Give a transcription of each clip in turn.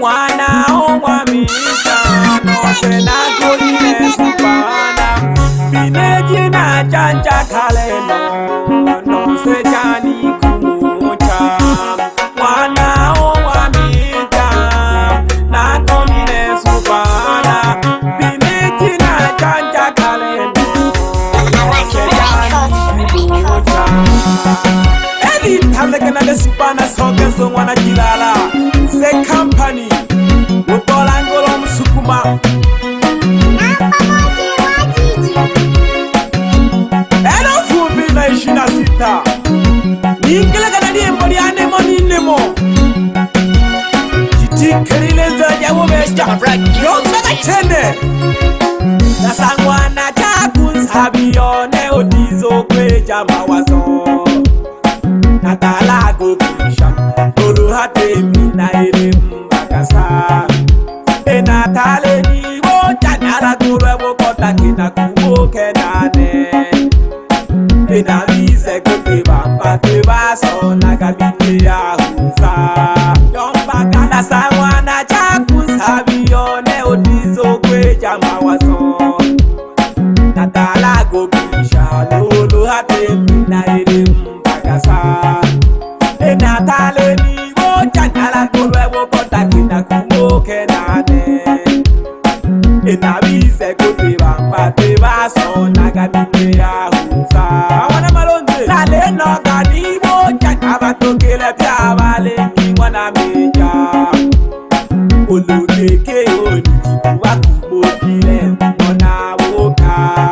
mwana omwamita no senagulile supana bineji na chanja kaleno no sejani kumucha mwana omwamita na golile supana bineji na chanja kaleno no sejani kumucha Edi talekana de supana sogezo mwana jilala se company Ubolangolo msukuma Eno fumbi na 26 Ningile kana die mbodi ane moni nemo Jitikirile zaja ubeja Yonga chene Nasangwana chakun sabione Odizo kweja mawazo Natalago kisha Olu hate mina Mbakasa Enatale ni woja Nyara kure wokota kina kumoke nane Enavise kote bamba tebaso Nagamite ya huza Yombaka Nasa mwana chaku sabione Odizo kweja mawazo Natalago kisha Olu hate mina Mbakasa Enatale ni woja Nyara kure wokota kina kumoke nane Enavise kote bamba tebaso Nagamite ya huza Awana malonde Nale no gani woja Abatokele pya wale Mwana meja Oludeke onijibu wakumokile Mwana woka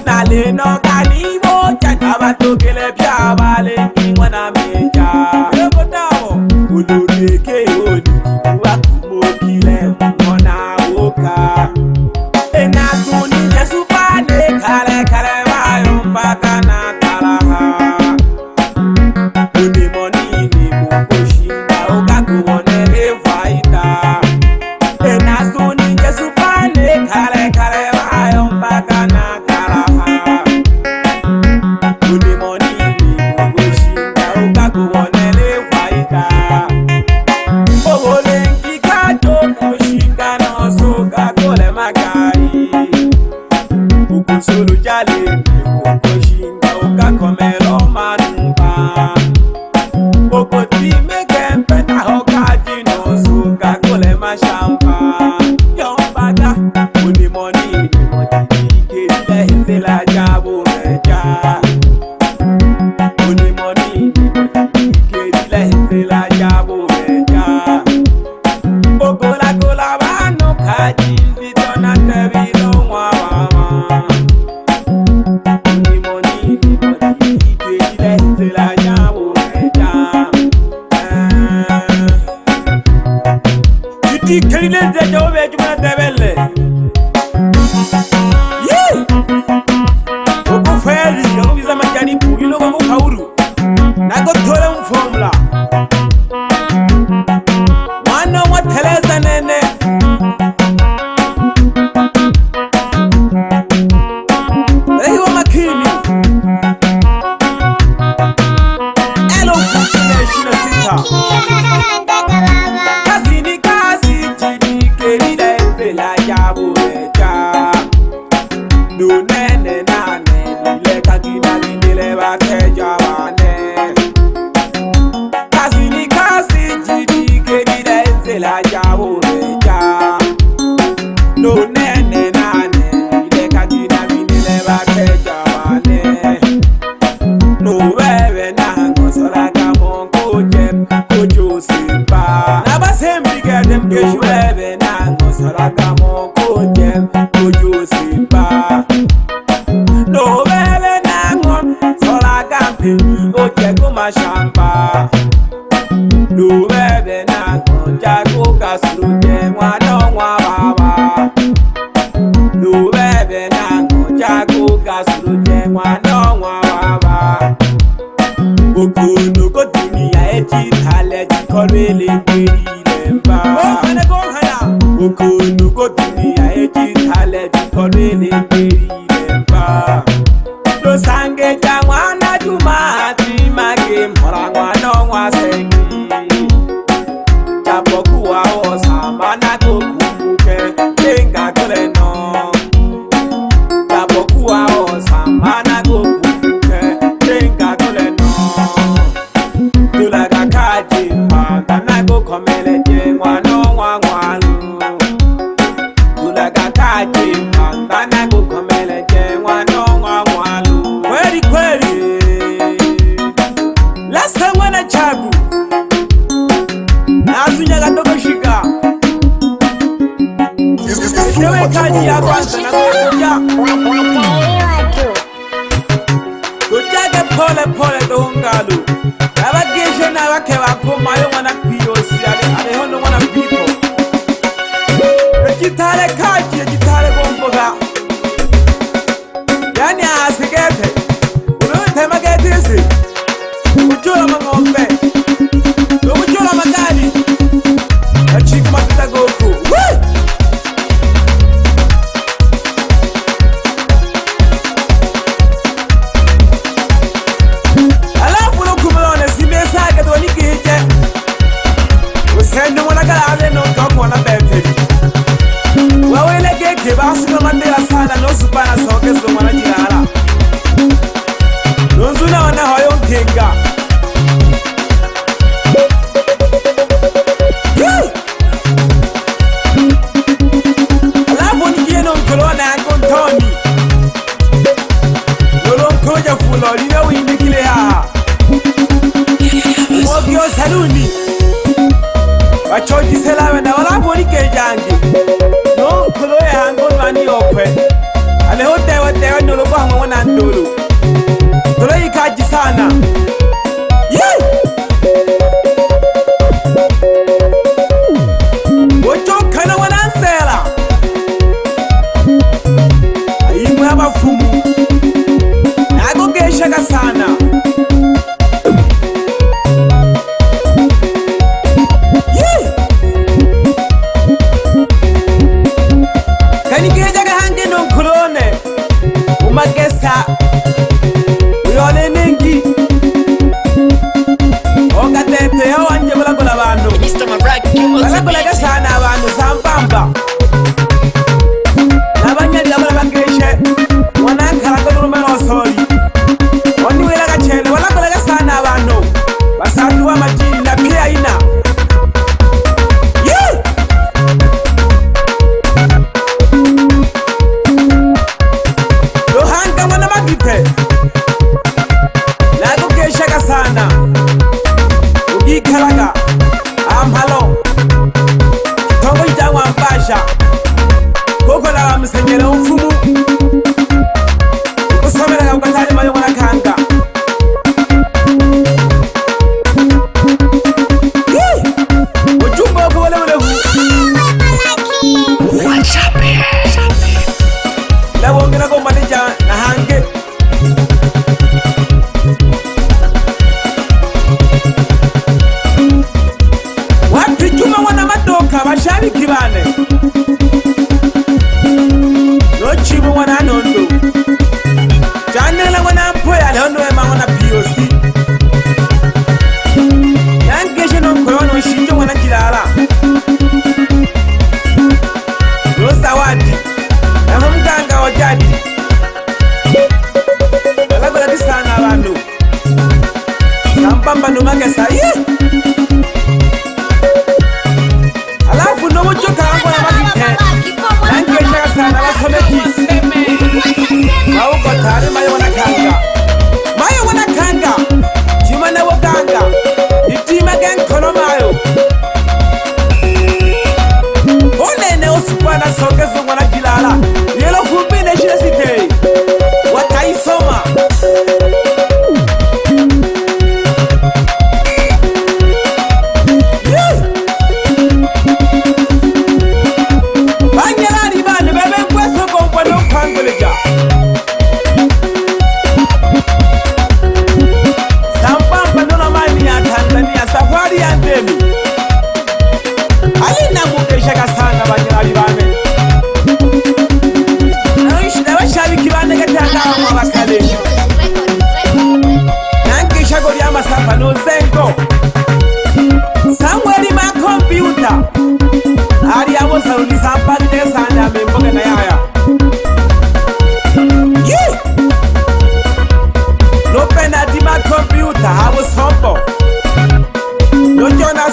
Nale no gani woja Abatokele pya wale Mwana meja Oludeke onijibu wakumokile Mwana woka Enasuni Jesu pane kale kale Mayomba na talaha Unimoni ni mukoshinda Ukakuonele faida Enasuni Jesu pane kale kale Mayomba na talaha Unimoni ni mukoshinda Ukakuonele faida Ogolengi kato kushinda no soka kole magari Ukusulu jale Ukoshinda ukakomelo manumba Okoti mekempe na hokaji no soka kole mashamba Yombada Unimoni Ike leheze la jabu meja Unimoni Ike leheze la jabu meja Ogola gola wano kaji Vito na tevilo mwawama Unimoni Ike leheze la jabu meja Ike leheze jabu meja tevele Yee Oko feri Yoko biza majani puli Loko mukauru Nago tole mfomla Mwana wa teleza nene Ehiwa makini Elo kukine shina sita Kazi ni kazi chini Keride zela jabu meja Nunene nane Nile kakina lindile bateja wane Kazi ni kazi chini Keride zela jabu meja Nunene nane Nile kakina lindile bateja wane Nuwewe nango solaka mongo jem Kojo simba Nabasembi gedem keshuwewe nango solaka mongo jem Kojo simba Nuwewe nango solaka mpeni Oje kumashamba Nuwewe nango jago kasuruje Mwano mwababa Nuwewe nango jago kasuruje Mwano mwababa Okunu ko dunia eji tale jikorele mberi lemba Okunu ko dunia eji tale jikorele mberi lemba Lo sange jangwana jumati mage mora mwana wa sengi Japo kuwa osa chimba Tanago komeleje mwano mwangwalu Tulaga kachimba Tanago komeleje mwano mwangwalu Kweli kweli Lasa mwana chagu Nazunya gatoko shika Ewe kaji ya kwanza na kuja Kujage pole pole dohungalu Abageshe na wake wakoma Ayo wana POC Ale hono wana people Ejitare kaji ejitare gomboga Yani asigete Uwe tema getisi Ujula mangombe Ujula magari Achiku matuta goku Usendo mwana kalale no kako wana bepeli Wawele geke basi no mandela sana no supana sokezo mwana jirala Nonzuna wana hoyo mtinga Alafu nikie no mkolona yanko ntoni Lolo mkoja fulo liwe windi kile haa Mwokio saluni Bachoji selawe na wala boni kejangi No kulo ya hango nwani okwe Aleho tewa nologo hama wana ndolo Tolo ikaji sana Yee Ocho kana wana nsela Ayimu haba fumu Nago geshaga sana Umagesa Uyole nengi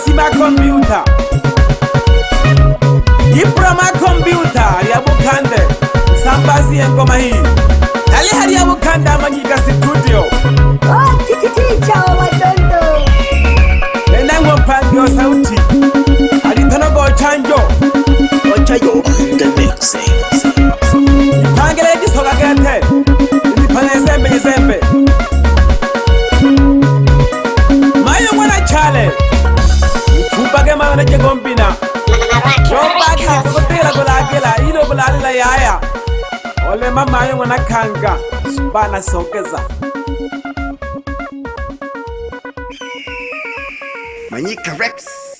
sima kompyuta diploma kompyuta ya Bukande sambazi ngoma hii ali hali ya Bukande Amanyika studio Ticha wa Wadondo nenda ngompangi wa sauti alitono go chanjo the mix pangele disoga gete ni zembe mayo mwana chale upage mayo na jegombina jobaki kutela kulagela ilo kulalila yaya ole mama yo mwana kanga bana sokeza Manyika Rex.